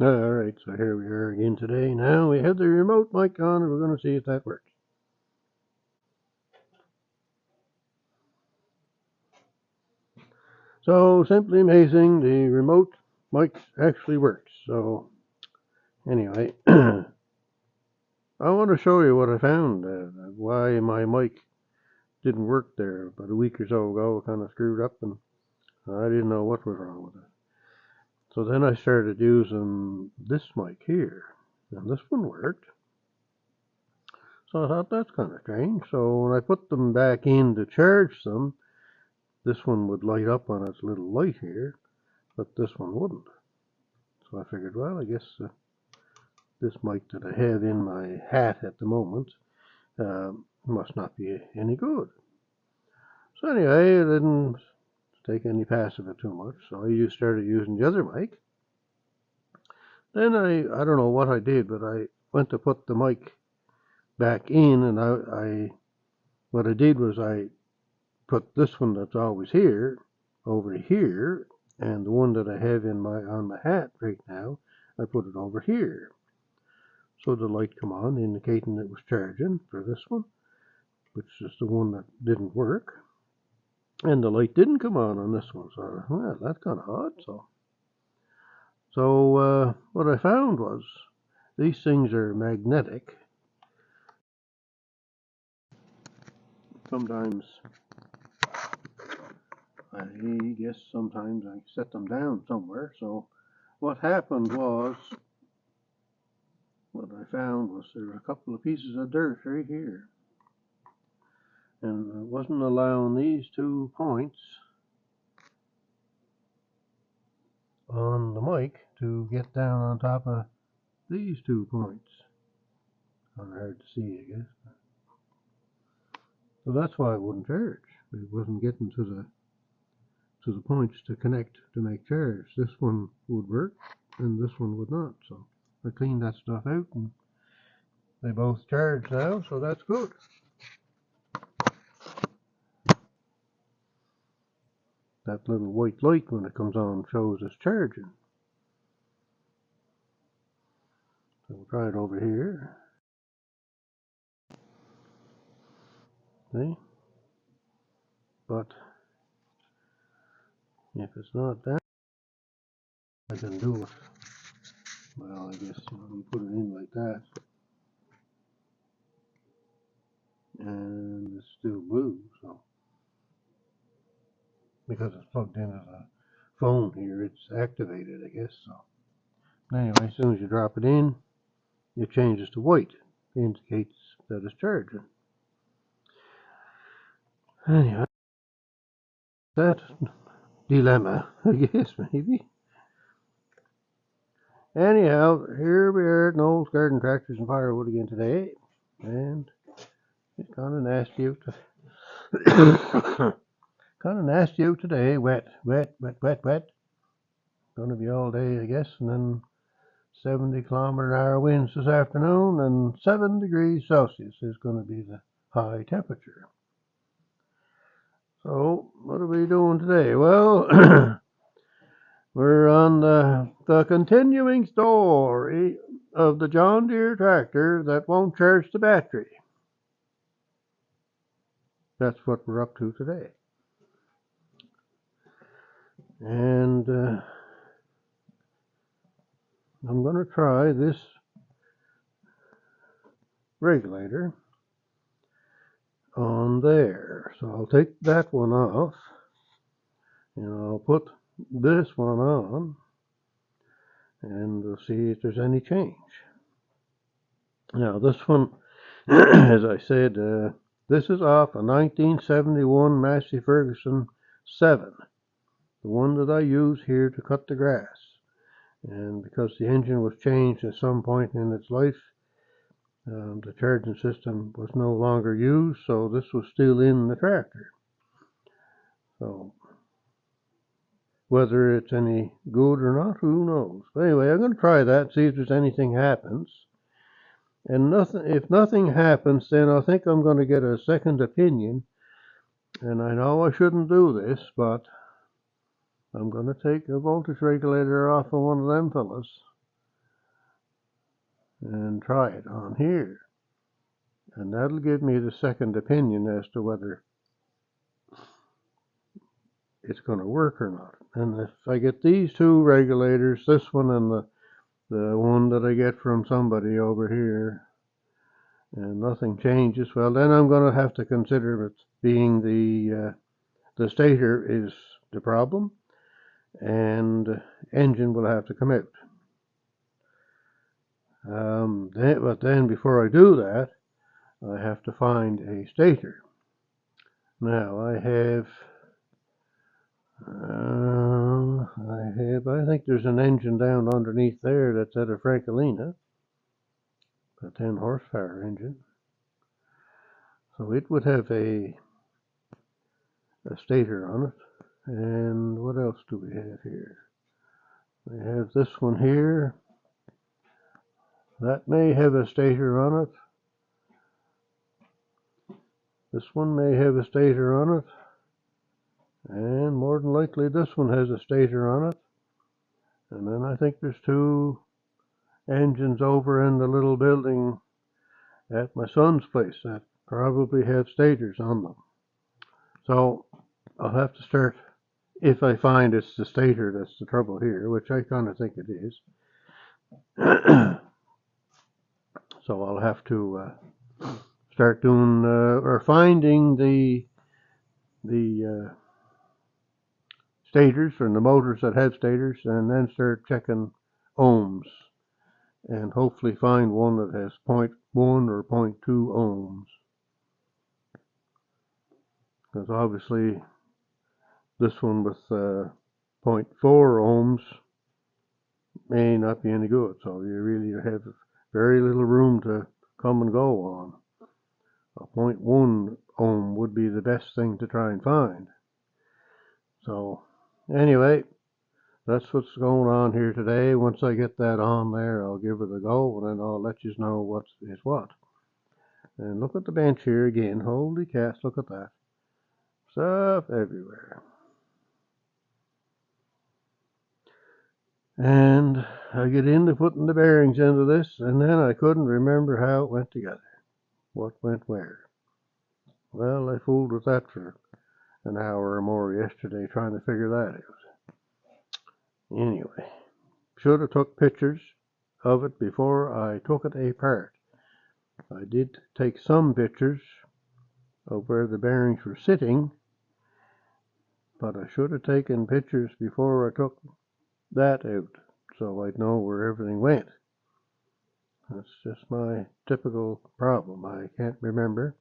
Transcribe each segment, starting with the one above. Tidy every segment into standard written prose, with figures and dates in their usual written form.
Alright, so here we are again today. Now we have the remote mic on and we're going to see if that works. So, simply amazing, the remote mic actually works. So, anyway, I want to show you what I found, why my mic didn't work there about a week or so ago. It kind of screwed up and I didn't know what was wrong with it. So then I started using this mic here, and this one worked. So I thought that's kind of strange. So when I put them back in to charge them, this one would light up on its little light here, but this one wouldn't. So I figured, well, I guess this mic that I have in my hat at the moment must not be any good. So anyway, I didn't take any pass of it too much, so I started using the other mic. Then I don't know what I did, but I went to put the mic back in, and what I did was I put this one that's always here over here, and the one that I have on my hat right now, I put it over here. So the light come on, indicating it was charging for this one, which is the one that didn't work. And the light didn't come on this one, so well, that's kind of odd. So what I found was these things are magnetic. Sometimes I guess sometimes I set them down somewhere. So what happened was, what I found was there were a couple of pieces of dirt right here, and I wasn't allowing these 2 points on the mic to get down on top of these 2 points. Kind of hard to see, I guess. So that's why it wouldn't charge. It wasn't getting to the points to connect to make charge. This one would work, and this one would not. So I cleaned that stuff out, and they both charge now, so that's good. That little white light when it comes on shows it's charging. So we'll try it over here. See? But if it's not that, I can do it. Well, I guess we put it in like that. And it's still blue, so because it's plugged into the phone here, it's activated, I guess. So anyway, as soon as you drop it in, it changes to white. It indicates that it's charging. Anyway, that dilemma, I guess, maybe. Anyhow, here we are at Noel's Garden Tractors and Firewood again today, and it's kind of nasty out kind of nasty out today. Wet. Going to be all day, I guess, and then 70-kilometer-an-hour winds this afternoon, and 7 degrees Celsius is going to be the high temperature. So, what are we doing today? Well, we're on the continuing story of the John Deere tractor that won't charge the battery. That's what we're up to today. And I'm going to try this regulator on there. So I'll take that one off, and I'll put this one on, and we'll see if there's any change. Now this one, as I said, this is off a 1971 Massey Ferguson 7, the one that I use here to cut the grass. And because the engine was changed at some point in its life, the charging system was no longer used, so this was still in the tractor. So whether it's any good or not, who knows? But anyway, I'm going to try that, see if there's anything happens. And if nothing happens, then I think I'm going to get a second opinion. And I know I shouldn't do this, but I'm going to take a voltage regulator off of one of them fellas and try it on here. And that'll give me the second opinion as to whether it's going to work or not. And if I get these two regulators, this one and the one that I get from somebody over here, and nothing changes, well, then I'm going to have to consider it being the stator is the problem, and engine will have to come out. But then before I do that, I have to find a stator. Now I think there's an engine down underneath there that's at a Frankelina, a 10 horsepower engine. So it would have a stator on it. And what else do we have here? We have this one here. That may have a stator on it. This one may have a stator on it. And more than likely this one has a stator on it. And then I think there's two engines over in the little building at my son's place that probably have stators on them. So I'll have to start, if I find it's the stator that's the trouble here, which I kind of think it is. So I'll have to start doing or finding the stators and the motors that have stators, and then start checking ohms, and hopefully find one that has 0.1 or 0.2 ohms. Because obviously this one with 0.4 ohms may not be any good, so you really have very little room to come and go on. A 0.1 ohm would be the best thing to try and find. So anyway, that's what's going on here today. Once I get that on there, I'll give it a go, and then I'll let you know what is what. And look at the bench here again. Holy cats, look at that. Stuff everywhere. And I get into putting the bearings into this, and then I couldn't remember how it went together. What went where. Well, I fooled with that for an hour or more yesterday trying to figure that out. Anyway, should have took pictures of it before I took it apart. I did take some pictures of where the bearings were sitting, but I should have taken pictures before I took that out, so I'd know where everything went. That's just my typical problem. I can't remember,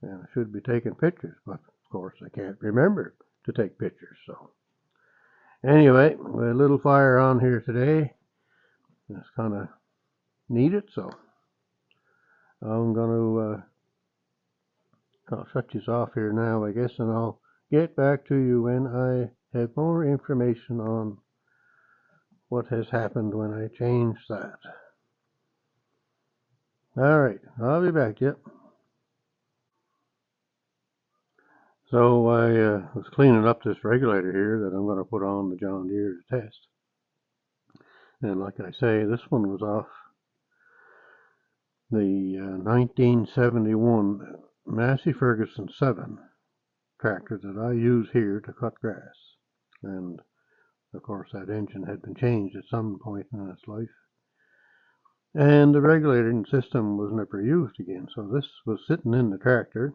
and I should be taking pictures, but of course I can't remember to take pictures. So anyway, we had a little fire on here today. It's kind of needed, so I'm going to I'll shut this off here now, I guess, and I'll get back to you when I have more information on what has happened when I changed that. Alright, I'll be back, yep. So I was cleaning up this regulator here that I'm going to put on the John Deere to test. And like I say, this one was off the 1971 Massey Ferguson 7 tractor that I use here to cut grass. And of course that engine had been changed at some point in its life. And the regulating system was never used again. So this was sitting in the tractor.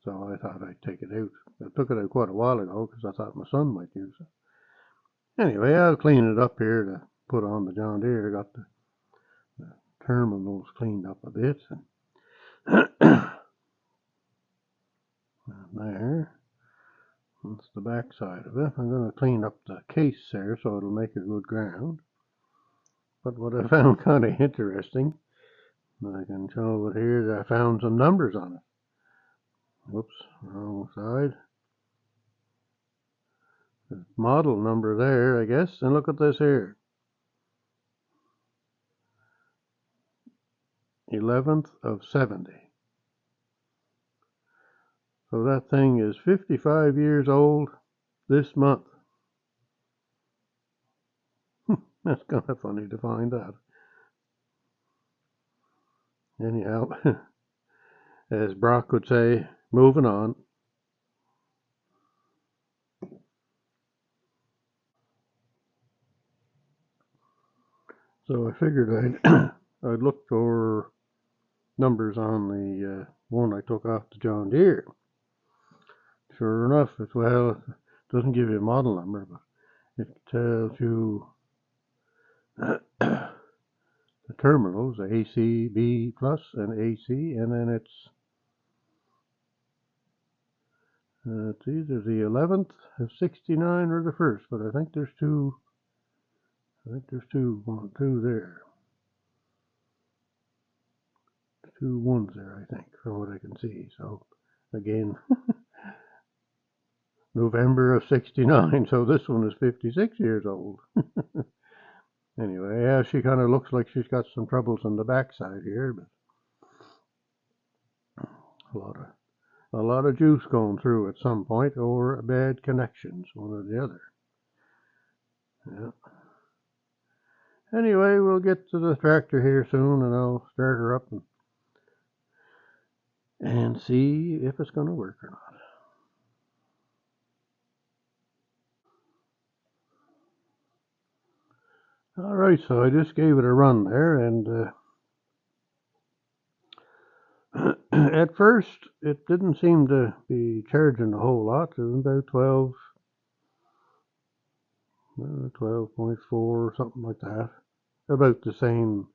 So I thought I'd take it out. I took it out quite a while ago because I thought my son might use it. Anyway, I'll clean it up here to put on the John Deere. I got the terminals cleaned up a bit. And there. That's the back side of it. I'm going to clean up the case there so it'll make a good ground. But what I found kind of interesting, I can show it here, that I found some numbers on it. Whoops, wrong side. The model number there, I guess, and look at this here. 11th of 70. So that thing is 55 years old this month. That's kind of funny to find out. Anyhow, as Brock would say, moving on. So I figured I'd look for numbers on the one I took off the John Deere. Sure enough, it doesn't give you a model number, but it tells you the terminals, AC, B plus, and AC, and then it's either the 11th of 69 or the 1st, but I think there's two. Two there. Two ones there, I think, from what I can see. So, again, November of 69, so this one is 56 years old. Anyway, yeah, she kind of looks like she's got some troubles on the backside here, but a lot of juice going through at some point, or bad connections, one or the other. Yeah. Anyway, we'll get to the tractor here soon, and I'll start her up and see if it's going to work or not. All right, so I just gave it a run there, and at first it didn't seem to be charging a whole lot. It was about 12.4, something like that. About the same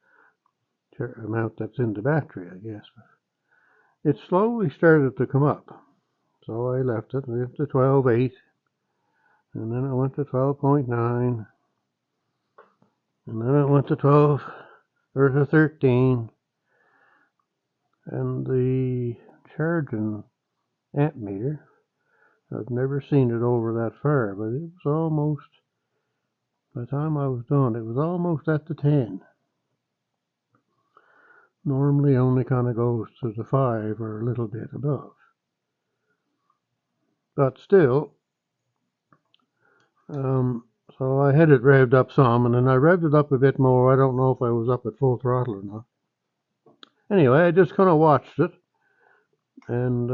amount that's in the battery, I guess. It slowly started to come up, so I left it. Went to 12.8, and then it went to 12.9, and then it went to 12 or to 13, and the charging amp meter, I've never seen it over that far, but it was almost, by the time I was done, it was almost at the 10. Normally only kind of goes to the 5 or a little bit above. But still, so I had it revved up some, and then I revved it up a bit more. I don't know if I was up at full throttle or not. Anyway, I just kind of watched it, and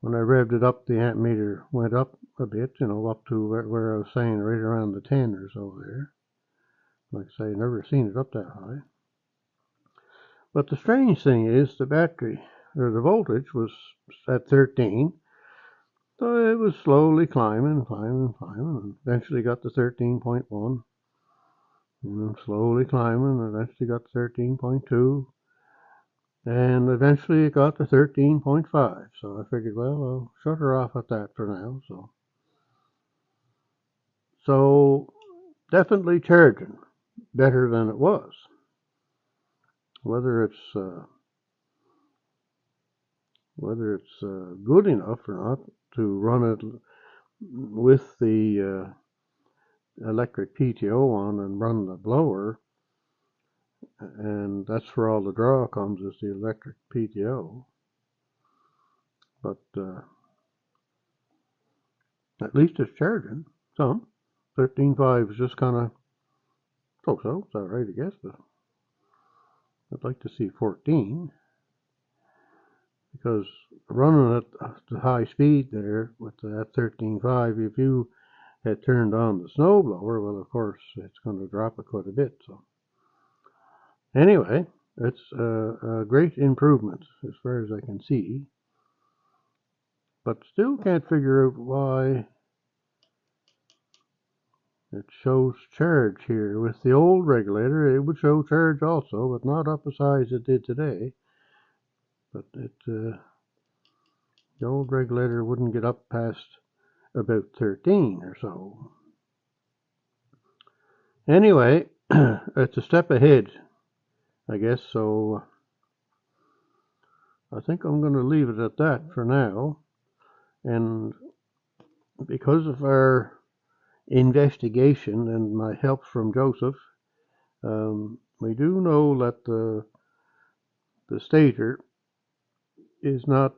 when I revved it up, the amp meter went up a bit, up to where I was saying, right around the 10 or so there. Like I say, never seen it up that high. But the strange thing is the battery, or the voltage, was at 13. So it was slowly climbing, and eventually got to 13.1. And then slowly climbing, and eventually got to 13.2. And eventually it got to 13.5. So I figured, well, I'll shut her off at that for now. So definitely charging better than it was. Whether it's good enough or not to run it with the electric PTO on and run the blower, and that's where all the draw comes, is the electric PTO. But at least it's charging some. 13.5 is just kind of so. It's all right, I guess, but I'd like to see 14, because running at the high speed there with that 13.5, if you had turned on the snow blower, well, of course, it's going to drop it quite a bit. So anyway, it's a great improvement as far as I can see, but still can't figure out why it shows charge here. With the old regulator, it would show charge also, but not up as high as it did today. But the old regulator wouldn't get up past about 13 or so. Anyway, it's a step ahead, I guess, so I think I'm going to leave it at that for now. And because of our investigation and my help from Joseph, we do know that the stator is not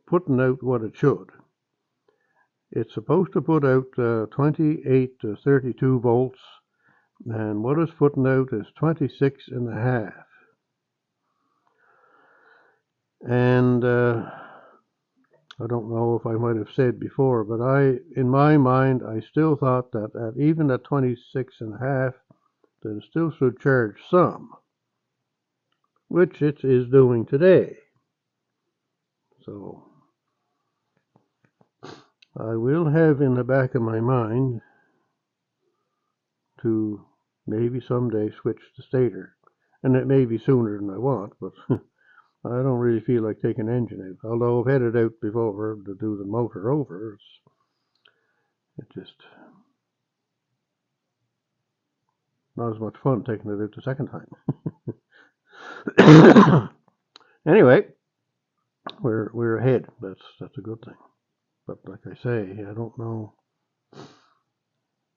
putting out what it should. It's supposed to put out 28 to 32 volts, and what it's putting out is 26.5. And I don't know if I might have said before, but in my mind, I still thought that even at 26.5, that it still should charge some, which it is doing today. So I will have in the back of my mind to maybe someday switch to stator. And it may be sooner than I want, but I don't really feel like taking engine out. Although I've had it out before to do the motor over. It's just not as much fun taking it out the second time. Anyway, we're ahead. That's a good thing. But like I say, I don't know.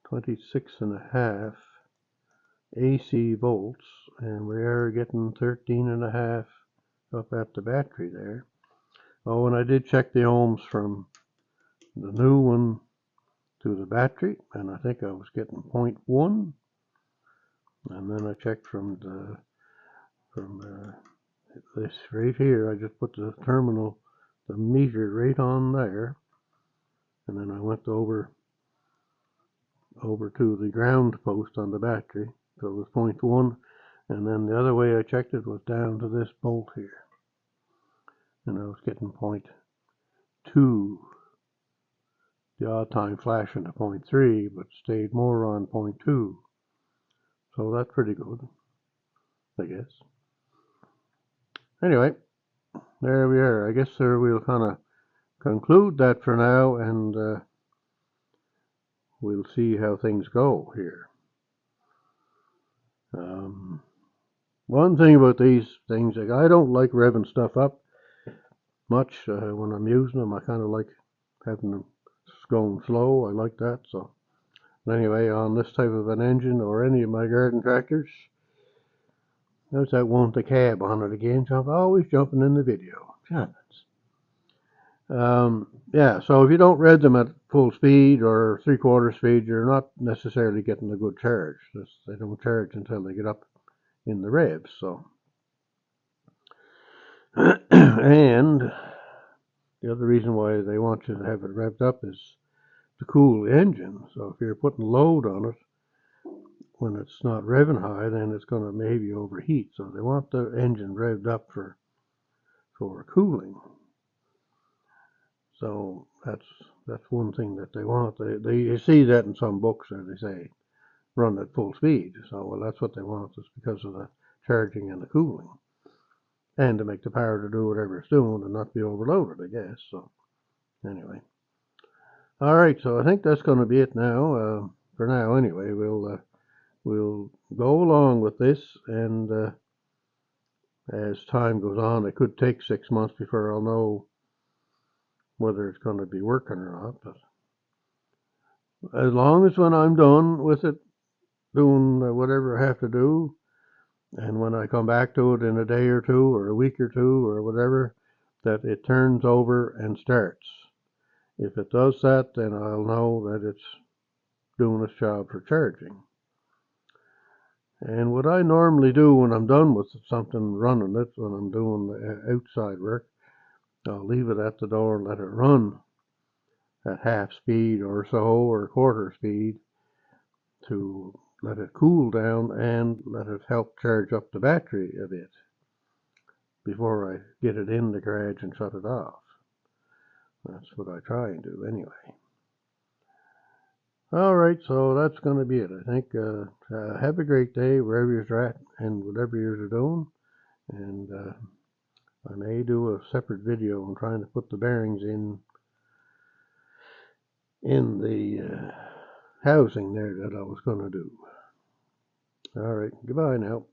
26.5 AC volts, and we are getting 13.5 up at the battery there. Oh, and I did check the ohms from the new one to the battery, and I think I was getting 0.1. And then I checked from this right here. I just put the terminal, the meter right on there, and then I went over to the ground post on the battery, so it was 0.1. And then the other way I checked it was down to this bolt here, and I was getting 0.2. The odd time flashing to 0.3, but stayed more on 0.2. So that's pretty good, I guess. Anyway, there we are. I guess we'll kind of conclude that for now, and we'll see how things go here. One thing about these things, like, I don't like revving stuff up much when I'm using them. I kind of like having them going slow. I like that. So anyway, on this type of an engine or any of my garden tractors, there's that one with the cab on it again. So I'm always jumping in the video. Yeah, so if you don't rev them at full speed or 3/4 speed, you're not necessarily getting a good charge. They don't charge until they get up in the revs. So, and the other reason why they want you to have it revved up is to cool the engine. So if you're putting load on it when it's not revving high, then it's going to maybe overheat. So they want the engine revved up for cooling. So that's one thing that they want. You see that in some books where they say run at full speed. So well, that's what they want, is because of the charging and the cooling, and to make the power to do whatever it's doing and not be overloaded, I guess. So anyway, all right. So I think that's going to be it now. For now, anyway, we'll go along with this, and as time goes on, it could take 6 months before I'll know whether it's going to be working or not. But as long as when I'm done with it, doing whatever I have to do, and when I come back to it in a day or two or a week or two or whatever, that it turns over and starts. If it does that, then I'll know that it's doing its job for charging. And what I normally do when I'm done with something running it, when I'm doing outside work, I'll leave it at the door and let it run at half speed or so, or 1/4 speed, to let it cool down and let it help charge up the battery a bit before I get it in the garage and shut it off. That's what I try and do anyway. All right, so that's going to be it, I think. Have a great day wherever you're at and whatever you're doing. And I may do a separate video on trying to put the bearings in the housing there that I was going to do. All right, goodbye now.